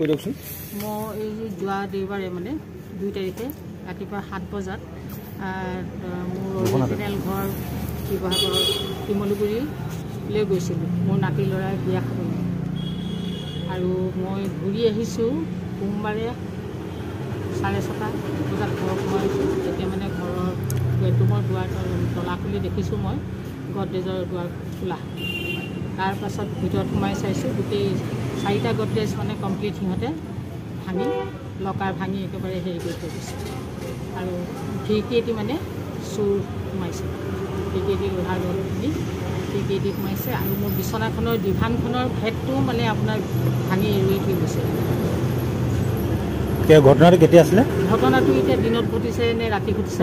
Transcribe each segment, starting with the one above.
কৈ দিয়কচোন। মই এই যোৱা দেওবাৰে মানে 2 তাৰিখে ৰাতিপুৱা 7 বজাত মোৰ অৰিজিনেল ঘৰ শিৱসাগৰ শিমলুগুৰিলৈ গৈছিলোঁ মোৰ নাতি ল'ৰাই বিয়া খাবলৈ। আৰু মই ঘূৰি আহিছোঁ সোমবাৰে 6:30 বজাত ঘৰ সোমাইছোঁ। তেতিয়া মানে ঘৰৰ বেডৰুমৰ দুৱাৰ তলা খুলি দেখিছোঁ মই গডৰেজৰ দুৱাৰ খোলা। তাৰপাছত ভিতৰত সোমাই চাইছোঁ গোটেই 4টা গডৰেজ মানে কমপ্লিট সিহঁতে ভাঙি লকাৰ ভাঙি একেবাৰে হেৰি কৰি থৈ দিছে। আৰু খিৰিকীয়েদি মানে চোৰ সোমাইছে, খিৰিকীয়েদি লোহাৰ ৰডখিনি খিৰিকীয়েদি সোমাইছে। আৰু মোৰ বিচনাখনৰ ডিভানখনৰ ভেটটো মানে আপোনাৰ ভাঙি এৰুৱাই থৈ গৈছে। ঘটনাটো কেতিয়া আছিলে? ঘটনাটো এতিয়া দিনত ঘটিছে নে ৰাতি ঘটিছে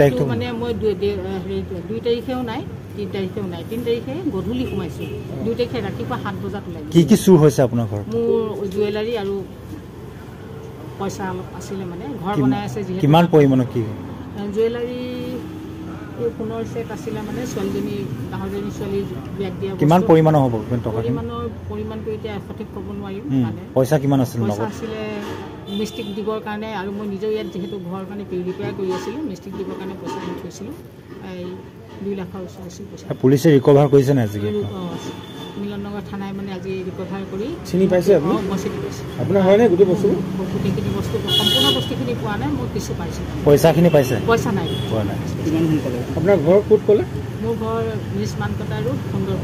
তাৰিখটো মানে মই 2 তাৰিখেও নাই 3 তাৰিখেও নাই। 3 তাৰিখে গধূলি সোমাইছোঁ, 2 তাৰিখে ৰাতিপুৱা 7 বজাত ওলাই। কি চুৰ হৈছে আপোনাৰ ঘৰত? মোৰ জুৱেলাৰী আৰু পইচা অলপ আছিলে মানে ঘৰ বনাই আছে যিহেতু। কিমান পৰিমাণৰ কি জুৱেলাৰী সোণৰ ছেট আছিলে মানে ছোৱালীজনী ডাঙৰজনী ছোৱালীৰ বিয়াত দিয়া। কিমান পৰিমাণৰ হ'ব পৰিমাণটো এতিয়া সঠিক ক'ব নোৱাৰিম। মানে পইচা কিমান আছিলে? পইচা আছিলে মিষ্টিক দিবৰ কাৰণে, আৰু মই নিজেও ইয়াত যিহেতু ঘৰৰ কাৰণে ৰিপেয়াৰ কৰি আছিলোঁ, মিষ্টিক দিবৰ কাৰণে পইচা আনি থৈছিলোঁ। এই 2 লাখৰ ওচৰ পইচা পুলিচে ৰিকভাৰ কৰিছে নাই? মিলননগৰ থানাই মানে আজি ৰিকভাৰ কৰি চিনি পাইছে। মই চিনি পাইছোঁ। আপোনাৰ হয়নে গোটেই বস্তু? গোটেইখিনি বস্তু সম্পূৰ্ণ বস্তুখিনি পোৱা নাই, মই কিছু পাইছোঁ। পইচাখিনি পাইছে? পইচা নাই পোৱা নাই। আপোনাৰ ঘৰ ক'ত ক'লে? মোৰ ঘৰ নিজ মানকটা আৰু সুন্দৰ।